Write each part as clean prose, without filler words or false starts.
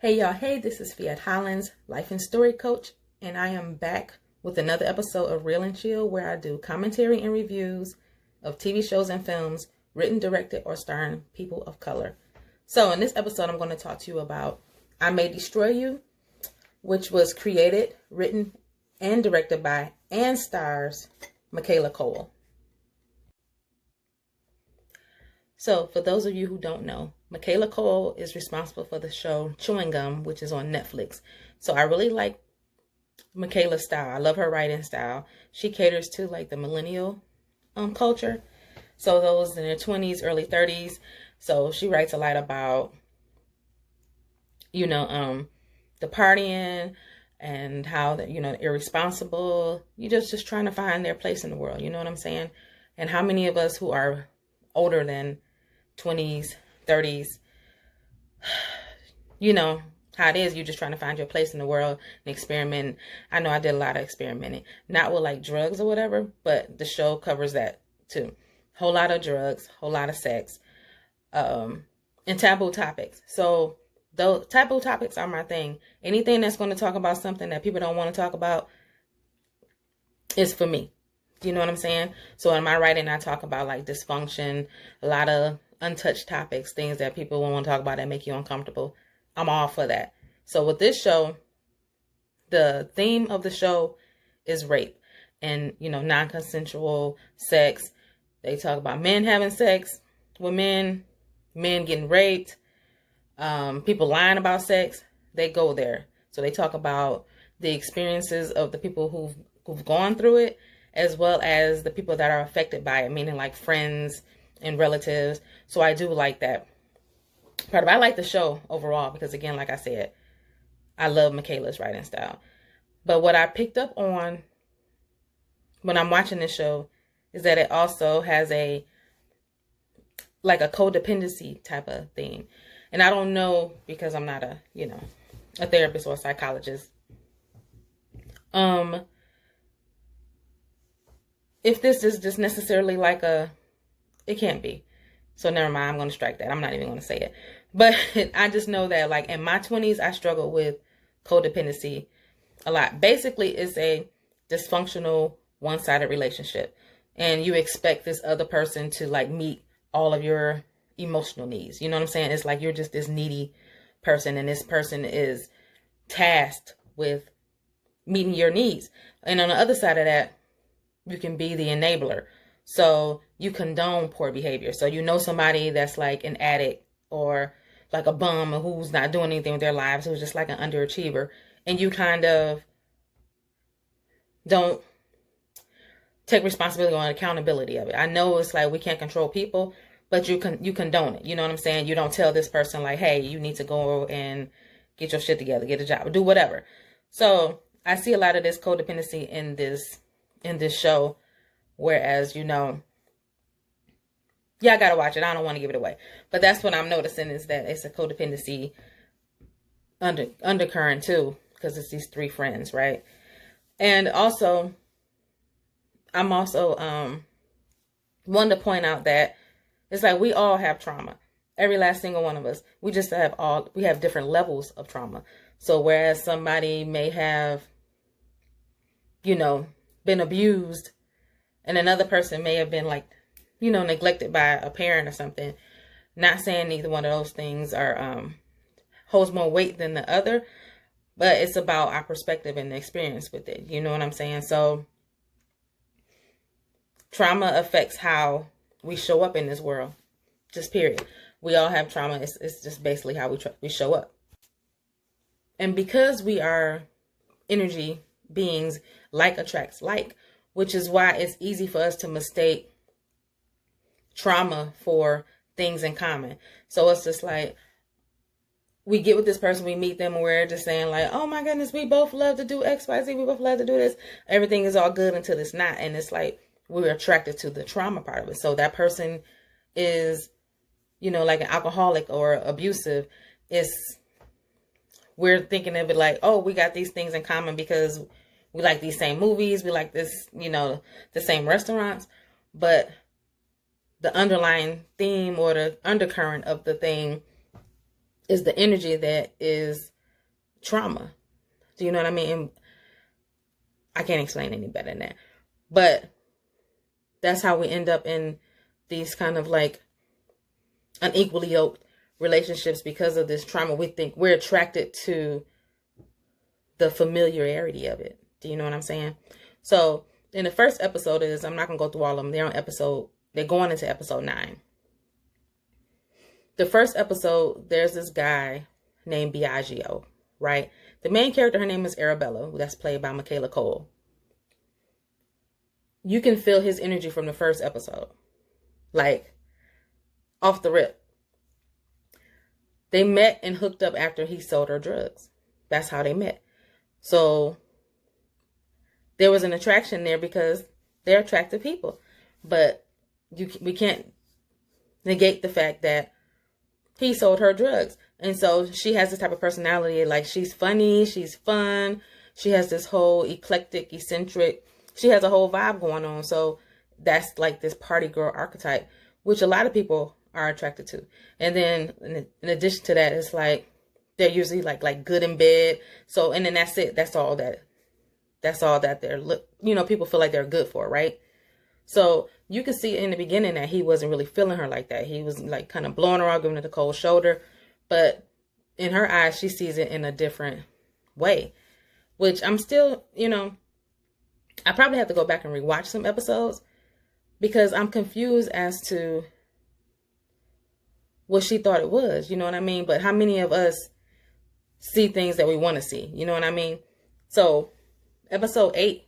Hey y'all, hey, this is Fiat Hollins, life and story coach, and I am back with another episode of Real and Chill where I do commentary and reviews of TV shows and films written, directed, or starring people of color. So in this episode, I'm going to talk to you about I May Destroy You, which was created, written, and directed by and stars Michaela Coel. So for those of you who don't know, Michaela Coel is responsible for the show Chewing Gum, which is on Netflix. So I really like Michaela's style. I love her writing style. She caters to like the millennial culture. So those in their 20s, early 30s. So she writes a lot about, the partying and how that, irresponsible. You just trying to find their place in the world. You know what I'm saying? And how many of us who are older than 20s, 30s, you know how it is. You're just trying to find your place in the world and experiment. I know I did a lot of experimenting, not with like drugs or whatever, but the show covers that too. Whole lot of drugs, whole lot of sex, and taboo topics. So those taboo topics are my thing. Anything that's going to talk about something that people don't want to talk about is for me. You know what I'm saying? So in my writing, I talk about like dysfunction, a lot of untouched topics, things that people won't want to talk about that make you uncomfortable. I'm all for that. So with this show, the theme of the show is rape and, non-consensual sex. They talk about men having sex with men getting raped, people lying about sex. They go there. So they talk about the experiences of the people who've gone through it, as well as the people that are affected by it, meaning like friends and relatives. So I do like that part of it. I like the show overall because, again, like I said, I love Michaela's writing style. But what I picked up on when I'm watching this show is that it also has a codependency type of theme. And I don't know, because I'm not a therapist or a psychologist, if this is just necessarily it can't be. So never mind, I'm going to strike that. I'm not even going to say it. But I just know that like in my 20s, I struggled with codependency a lot. Basically, it's a dysfunctional one-sided relationship. And you expect this other person to like meet all of your emotional needs. You know what I'm saying? It's like you're just this needy person and this person is tasked with meeting your needs. And on the other side of that, you can be the enabler. So you condone poor behavior. So somebody that's like an addict or like a bum who's not doing anything with their lives, who's just like an underachiever, and you kind of don't take responsibility or accountability of it. I know it's like we can't control people, but you condone it. You know what I'm saying? You don't tell this person like, hey, you need to go and get your shit together, get a job, or do whatever. So I see a lot of this codependency in this show, whereas, I gotta watch it. I don't want to give it away. But that's what I'm noticing is that it's a codependency undercurrent too, because it's these three friends, right? And also, I'm also wanting to point out that it's like we all have trauma. Every last single one of us. We just we have different levels of trauma. So whereas somebody may have, been abused, and another person may have been like, neglected by a parent or something. Not saying neither one of those things are holds more weight than the other, but it's about our perspective and the experience with it. You know what I'm saying? So trauma affects how we show up in this world. Just period. We all have trauma. It's just basically how we show up. And because we are energy beings, like attracts like, which is why it's easy for us to mistake trauma for things in common. So it's just like we get with this person, we meet them, and we're just saying like, oh my goodness, we both love to do X, Y, Z. We both love to do this. Everything is all good until it's not. And it's like we're attracted to the trauma part of it. So that person is, like an alcoholic or abusive. We're thinking of it like, oh, we got these things in common because we like these same movies. We like this, the same restaurants. But the underlying theme or the undercurrent of the thing is the energy that is trauma. Do you know what I mean? I can't explain any better than that. But that's how we end up in these kind of like unequally yoked relationships because of this trauma. We think we're attracted to the familiarity of it. Do you know what I'm saying? So in the first episode is, I'm not going to go through all of them. They're going into episode 9. The first episode, there's this guy named Biagio, right? The main character, her name is Arabella, that's played by Michaela Cole. You can feel his energy from the first episode, like off the rip. They met and hooked up after he sold her drugs. That's how they met. So there was an attraction there because they're attractive people. But we can't negate the fact that he sold her drugs. And so she has this type of personality. Like, she's funny, she's fun. She has this whole eclectic, eccentric, she has a whole vibe going on. So that's like this party girl archetype, which a lot of people are attracted to. And then in addition to that, it's like they're usually like good in bed. So, and then that's it. That's all that they're, people feel like they're good for, right? So you can see in the beginning that he wasn't really feeling her like that. He was like kind of blowing her off, giving her the cold shoulder. But in her eyes, she sees it in a different way, which I'm still, I probably have to go back and rewatch some episodes because I'm confused as to what she thought it was. You know what I mean? But how many of us see things that we want to see? You know what I mean? So episode 8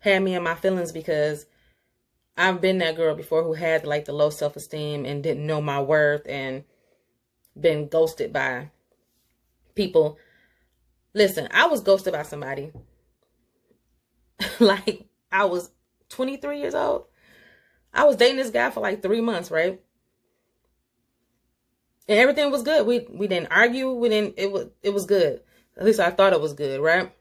had me in my feelings because I've been that girl before who had like the low self-esteem and didn't know my worth and been ghosted by people. Listen, I was ghosted by somebody. Like, I was 23 years old. I was dating this guy for like 3 months, right? And everything was good. We didn't argue. It was good. At least I thought it was good, right?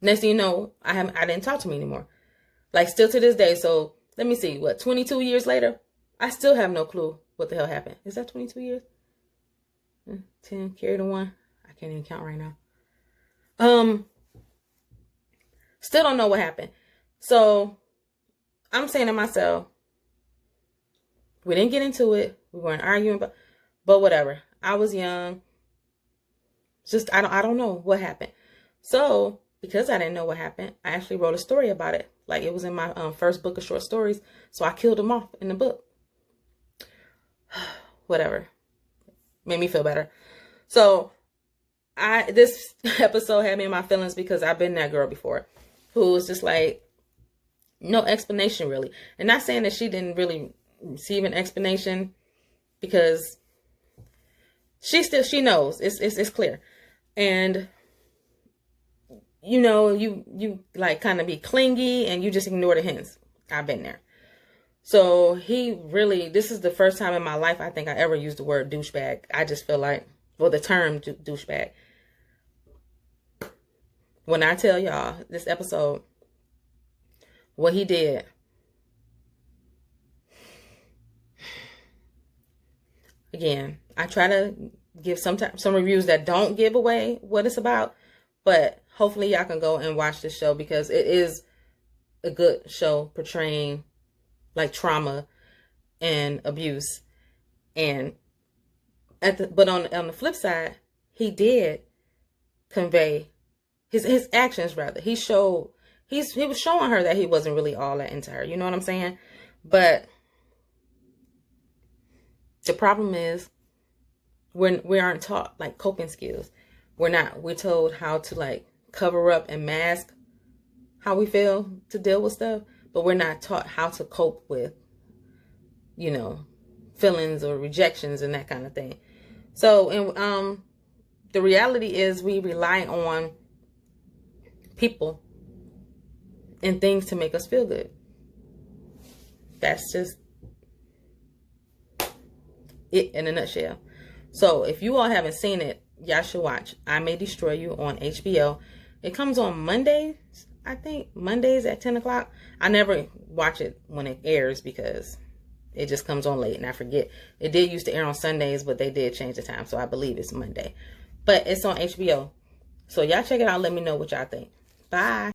Next thing you know, I didn't talk to him anymore. Like, still to this day. So let me see, 22 years later, I still have no clue what the hell happened. Is that 22 years? 10, carry the 1. I can't even count right now. Still don't know what happened. So I'm saying to myself, we didn't get into it. We weren't arguing, but whatever. I was young. Just, I don't know what happened. So because I didn't know what happened, I actually wrote a story about it. Like, it was in my first book of short stories. So I killed him off in the book. Whatever. Made me feel better. So this episode had me in my feelings because I've been that girl before who was just like, no explanation really. And not saying that she didn't really receive an explanation, because she knows. It's clear. And you like kind of be clingy and you just ignore the hints. I've been there. So this is the first time in my life I think I ever used the word douchebag. I just feel like, the term douchebag. When I tell y'all this episode, what he did, again, I try to give some reviews that don't give away what it's about, but hopefully y'all can go and watch this show because it is a good show portraying like trauma and abuse. And but on the flip side, he did convey his actions rather. He was showing her that he wasn't really all that into her. You know what I'm saying? But the problem is we aren't taught like coping skills. We're told how to like cover up and mask how we feel to deal with stuff, but we're not taught how to cope with, feelings or rejections and that kind of thing. So, the reality is we rely on people and things to make us feel good. That's just it in a nutshell. So if you all haven't seen it, y'all should watch I May Destroy You on HBO. It comes on Mondays, I think. Mondays at 10 o'clock. I never watch it when it airs because It just comes on late, and I forget. It did used to air on Sundays, but they did change the time, so I believe it's Monday. But it's on HBO. So y'all check it out. Let me know what y'all think. Bye.